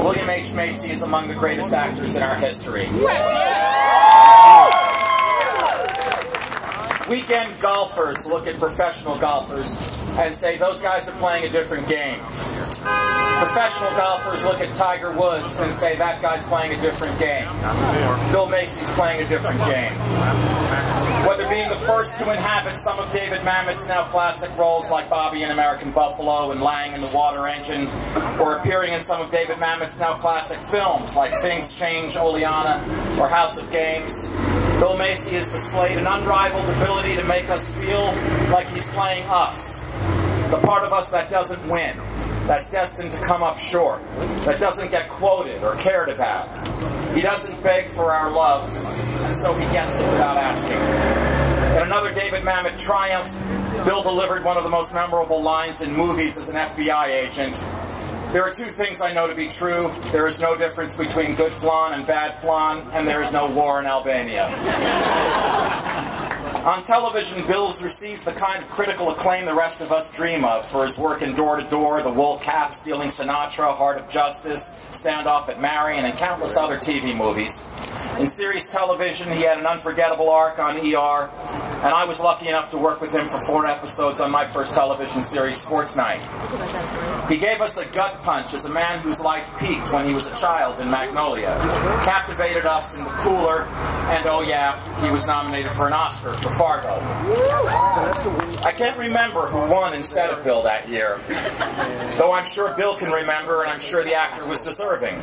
William H.Macy is among the greatest actors in our history. Weekend golfers look at professional golfers and say those guys are playing a different game. Professional golfers look at Tiger Woods and say that guy's playing a different game. Bill Macy's playing a different game. Whether being the first to inhabit some of David Mamet's now classic roles like Bobby in American Buffalo and Lang in The Water Engine, or appearing in some of David Mamet's now classic films like Things Change, Oleana, or House of Games, Bill Macy has displayed an unrivaled ability to make us feel like he's playing us. The part of us that doesn't win, that's destined to come up short, that doesn't get quoted or cared about. He doesn't beg for our love, and so he gets it without asking. In another David Mamet triumph, Bill delivered one of the most memorable lines in movies as an FBI agent. There are two things I know to be true. There is no difference between good flan and bad flan, and there is no war in Albania. On television, Bill's received the kind of critical acclaim the rest of us dream of for his work in Door to Door, The Wool Cap, Stealing Sinatra, Heart of Justice, Standoff at Marion, and countless other TV movies. In series television, he had an unforgettable arc on ER, and I was lucky enough to work with him for 4 episodes on my first television series, Sports Night. He gave us a gut punch as a man whose life peaked when he was a child in Magnolia, captivated us in The Cooler, and oh yeah, he was nominated for an Oscar for Fargo. I can't remember who won instead of Bill that year, though I'm sure Bill can remember, and I'm sure the actor was deserving.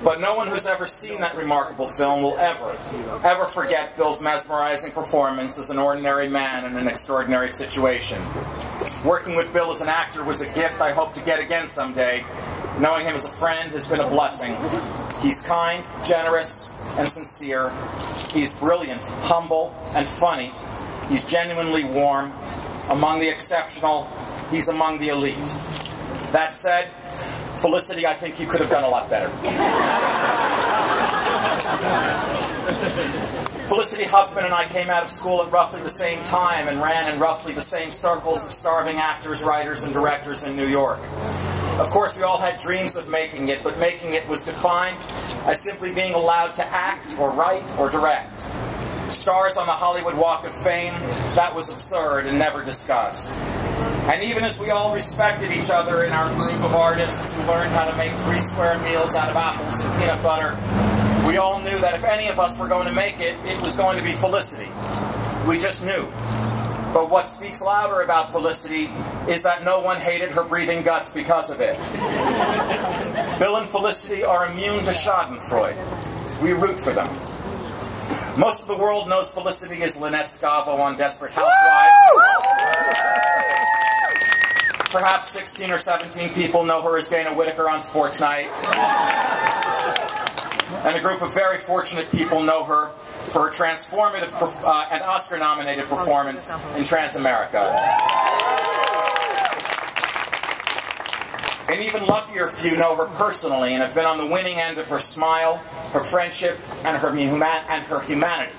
But no one who's ever seen that remarkable film will ever forget Bill's mesmerizing performance as an ordinary man in an extraordinary situation. Working with Bill as an actor was a gift I hope to get again someday. Knowing him as a friend has been a blessing. He's kind, generous, and sincere. He's brilliant, humble, and funny. He's genuinely warm. Among the exceptional, he's among the elite. That said, Felicity, I think you could have done a lot better. Felicity Huffman and I came out of school at roughly the same time and ran in roughly the same circles of starving actors, writers, and directors in New York. Of course, we all had dreams of making it, but making it was defined as simply being allowed to act or write or direct. Stars on the Hollywood Walk of Fame, that was absurd and never discussed. And even as we all respected each other in our group of artists who learned how to make 3 square meals out of apples and peanut butter, we all knew that if any of us were going to make it, it was going to be Felicity. We just knew. But what speaks louder about Felicity is that no one hated her breathing guts because of it. Bill and Felicity are immune to Schadenfreude. We root for them. Most of the world knows Felicity as Lynette Scavo on Desperate Housewives. Perhaps 16 or 17 people know her as Dana Whitaker on Sports Night. And a group of very fortunate people know her for her transformative and Oscar-nominated performance in Transamerica. An even luckier few know her personally and have been on the winning end of her smile, her friendship, and her humanity.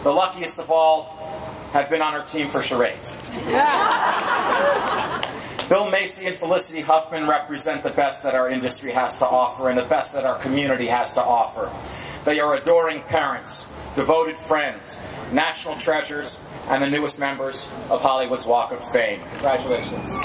The luckiest of all have been on her team for charades. Bill Macy and Felicity Huffman represent the best that our industry has to offer and the best that our community has to offer. They are adoring parents, devoted friends, national treasures, and the newest members of Hollywood's Walk of Fame. Congratulations.